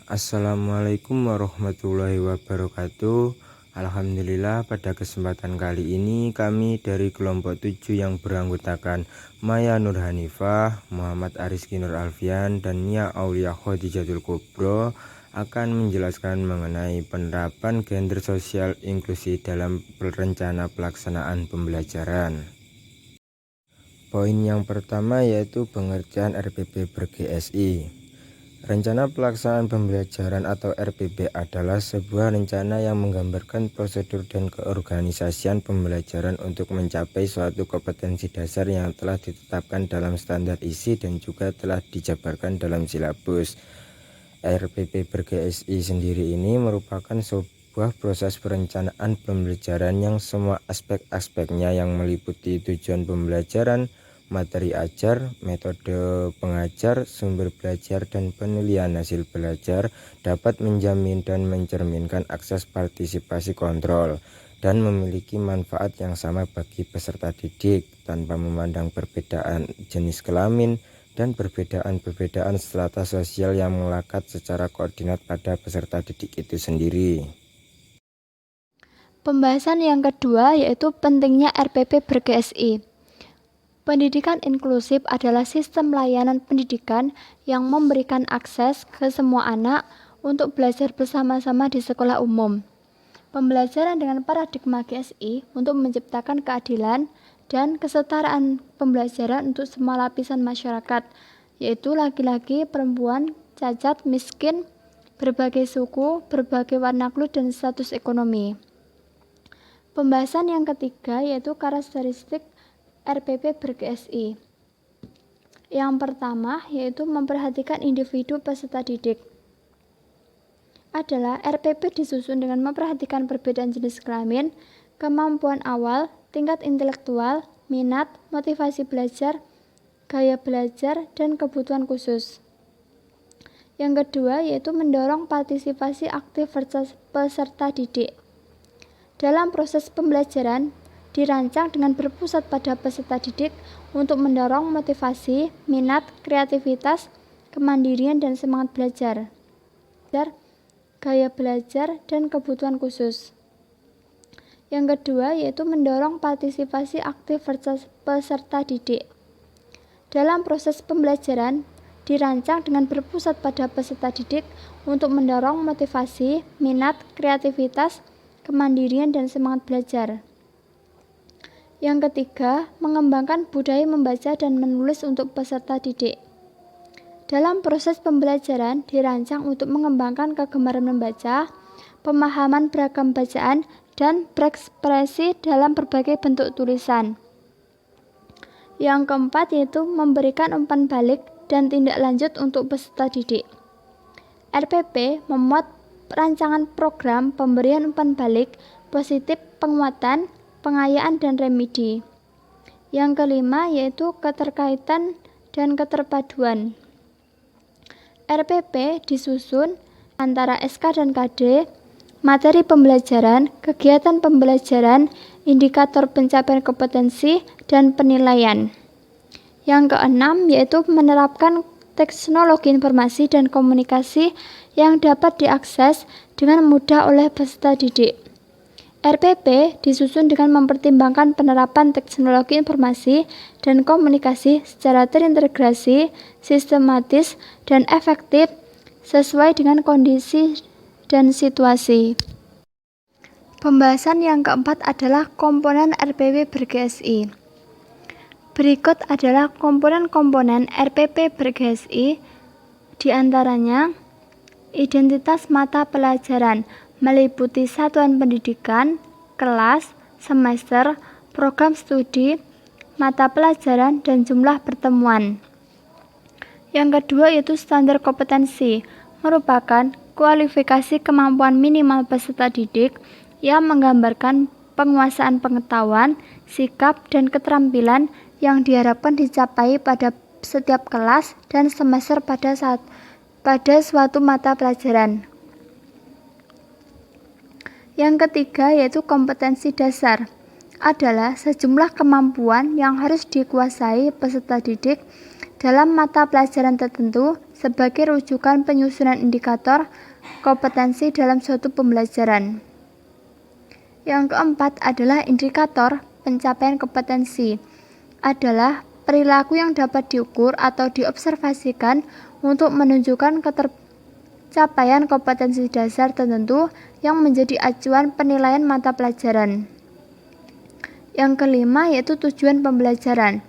Assalamualaikum warahmatullahi wabarakatuh. Alhamdulillah, pada kesempatan kali ini kami dari kelompok 7 yang beranggotakan Maya Nur Hanifah, Muhammad Ariski Nur Alfian, dan Nia Aulia Khadijatul Kubro akan menjelaskan mengenai penerapan gender sosial inklusi dalam rencana pelaksanaan pembelajaran. Poin yang pertama yaitu pengertian RPP ber-GSI. Rencana Pelaksanaan Pembelajaran atau RPP adalah sebuah rencana yang menggambarkan prosedur dan keorganisasian pembelajaran untuk mencapai suatu kompetensi dasar yang telah ditetapkan dalam standar isi dan juga telah dijabarkan dalam silabus. RPP ber-GSI sendiri ini merupakan sebuah proses perencanaan pembelajaran yang semua aspek-aspeknya yang meliputi tujuan pembelajaran, materi ajar, metode pengajar, sumber belajar, dan penilaian hasil belajar dapat menjamin dan mencerminkan akses partisipasi kontrol dan memiliki manfaat yang sama bagi peserta didik tanpa memandang perbedaan jenis kelamin dan perbedaan strata sosial yang melekat secara koordinat pada peserta didik itu sendiri. Pembahasan yang kedua yaitu pentingnya RPP ber-GSI. Pendidikan inklusif adalah sistem layanan pendidikan yang memberikan akses ke semua anak untuk belajar bersama-sama di sekolah umum. Pembelajaran dengan paradigma GSI untuk menciptakan keadilan dan kesetaraan pembelajaran untuk semua lapisan masyarakat, yaitu laki-laki, perempuan, cacat, miskin, berbagai suku, berbagai warna kulit, dan status ekonomi. Pembahasan yang ketiga yaitu karakteristik RPP ber-GSI. Yang pertama yaitu memperhatikan individu peserta didik. Adalah RPP disusun dengan memperhatikan perbedaan jenis kelamin, kemampuan awal, tingkat intelektual, minat, motivasi belajar, gaya belajar, dan kebutuhan khusus. Yang kedua yaitu mendorong partisipasi aktif peserta didik. Dalam proses pembelajaran, dirancang dengan berpusat pada peserta didik untuk mendorong motivasi, minat, kreativitas, kemandirian, dan semangat belajar, gaya belajar, dan kebutuhan khusus. Yang kedua yaitu mendorong partisipasi aktif peserta didik. Dalam proses pembelajaran, dirancang dengan berpusat pada peserta didik untuk mendorong motivasi, minat, kreativitas, kemandirian, dan semangat belajar. Yang ketiga, mengembangkan budaya membaca dan menulis untuk peserta didik. Dalam proses pembelajaran, dirancang untuk mengembangkan kegemaran membaca, pemahaman beragam bacaan, dan berekspresi dalam berbagai bentuk tulisan. Yang keempat yaitu memberikan umpan balik dan tindak lanjut untuk peserta didik. RPP memuat rancangan program pemberian umpan balik, positif, penguatan, pengayaan, dan remedi. Yang kelima yaitu keterkaitan dan keterpaduan. RPP disusun antara SK dan KD, materi pembelajaran, kegiatan pembelajaran, indikator pencapaian kompetensi, dan penilaian. Yang keenam yaitu menerapkan teknologi informasi dan komunikasi yang dapat diakses dengan mudah oleh peserta didik. RPP disusun dengan mempertimbangkan penerapan teknologi informasi dan komunikasi secara terintegrasi, sistematis, dan efektif sesuai dengan kondisi dan situasi. Pembahasan yang keempat adalah komponen RPP ber-GSI. Berikut adalah komponen-komponen RPP ber-GSI, diantaranya identitas mata pelajaran, meliputi satuan pendidikan, kelas, semester, program studi, mata pelajaran, dan jumlah pertemuan. Yang kedua yaitu standar kompetensi, merupakan kualifikasi kemampuan minimal peserta didik yang menggambarkan penguasaan pengetahuan, sikap, dan keterampilan yang diharapkan dicapai pada setiap kelas dan semester pada suatu mata pelajaran. Yang ketiga yaitu kompetensi dasar, adalah sejumlah kemampuan yang harus dikuasai peserta didik dalam mata pelajaran tertentu sebagai rujukan penyusunan indikator kompetensi dalam suatu pembelajaran. Yang keempat adalah indikator pencapaian kompetensi. Adalah perilaku yang dapat diukur atau diobservasikan untuk menunjukkan capaian kompetensi dasar tertentu yang menjadi acuan penilaian mata pelajaran. Yang kelima yaitu tujuan pembelajaran.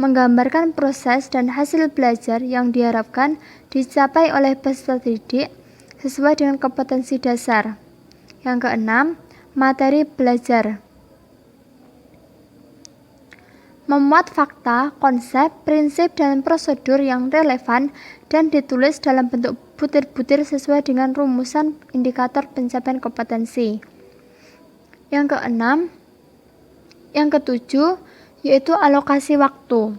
Menggambarkan proses dan hasil belajar yang diharapkan dicapai oleh peserta didik sesuai dengan kompetensi dasar. Yang keenam, materi belajar. Memuat fakta, konsep, prinsip, dan prosedur yang relevan dan ditulis dalam bentuk butir-butir sesuai dengan rumusan indikator pencapaian kompetensi. Yang keenam, yang ketujuh yaitu alokasi waktu.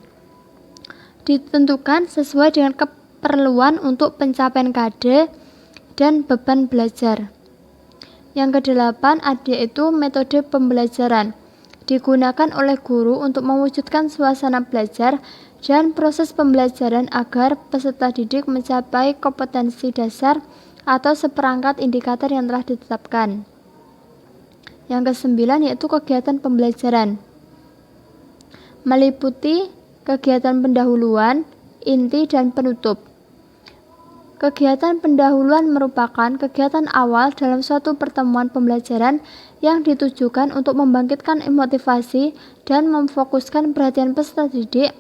Ditentukan sesuai dengan keperluan untuk pencapaian KD dan beban belajar. Yang kedelapan yaitu metode pembelajaran. Digunakan oleh guru untuk mewujudkan suasana belajar dan proses pembelajaran agar peserta didik mencapai kompetensi dasar atau seperangkat indikator yang telah ditetapkan. Yang kesembilan yaitu kegiatan pembelajaran. Meliputi kegiatan pendahuluan, inti, dan penutup. Kegiatan pendahuluan merupakan kegiatan awal dalam suatu pertemuan pembelajaran yang ditujukan untuk membangkitkan motivasi dan memfokuskan perhatian peserta didik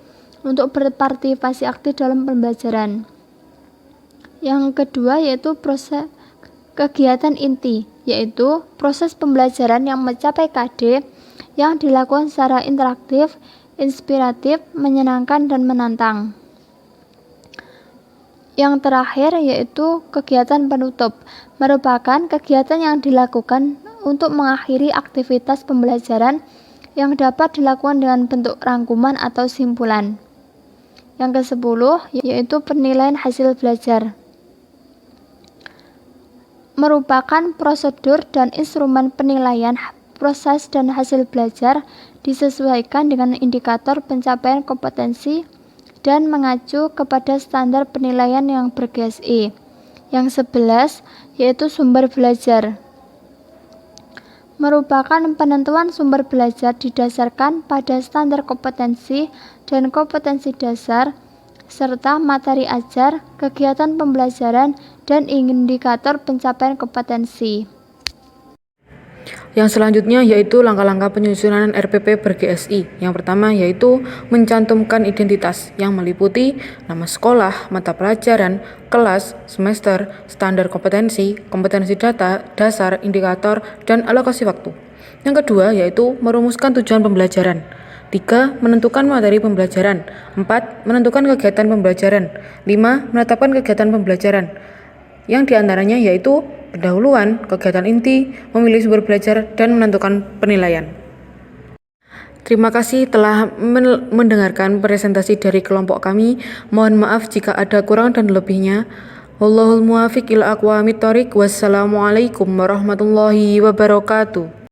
untuk berpartisipasi aktif dalam pembelajaran. Yang kedua yaitu proses kegiatan inti, yaitu proses pembelajaran yang mencapai KD yang dilakukan secara interaktif, inspiratif, menyenangkan, dan menantang. Yang terakhir yaitu kegiatan penutup, merupakan kegiatan yang dilakukan untuk mengakhiri aktivitas pembelajaran yang dapat dilakukan dengan bentuk rangkuman atau simpulan. Yang ke-10 yaitu penilaian hasil belajar. Merupakan prosedur dan instrumen penilaian proses dan hasil belajar disesuaikan dengan indikator pencapaian kompetensi dan mengacu kepada standar penilaian yang ber-GSI. Yang 11 yaitu sumber belajar. Merupakan penentuan sumber belajar didasarkan pada standar kompetensi dan kompetensi dasar, serta materi ajar, kegiatan pembelajaran, dan indikator pencapaian kompetensi. Yang selanjutnya yaitu langkah-langkah penyusunan RPP ber-GSI. Yang pertama yaitu mencantumkan identitas yang meliputi nama sekolah, mata pelajaran, kelas, semester, standar kompetensi, kompetensi data, dasar, indikator, dan alokasi waktu. Yang kedua yaitu merumuskan tujuan pembelajaran. 3. Menentukan materi pembelajaran. 4. Menentukan kegiatan pembelajaran. 5. Menetapkan kegiatan pembelajaran. Yang diantaranya yaitu pendahuluan, kegiatan inti, memilih sumber belajar, dan menentukan penilaian. Terima kasih telah mendengarkan presentasi dari kelompok kami. Mohon maaf jika ada kurang dan lebihnya. Wallahul muwaffiq ila aqwamit thoriq. Wassalamualaikum warahmatullahi wabarakatuh.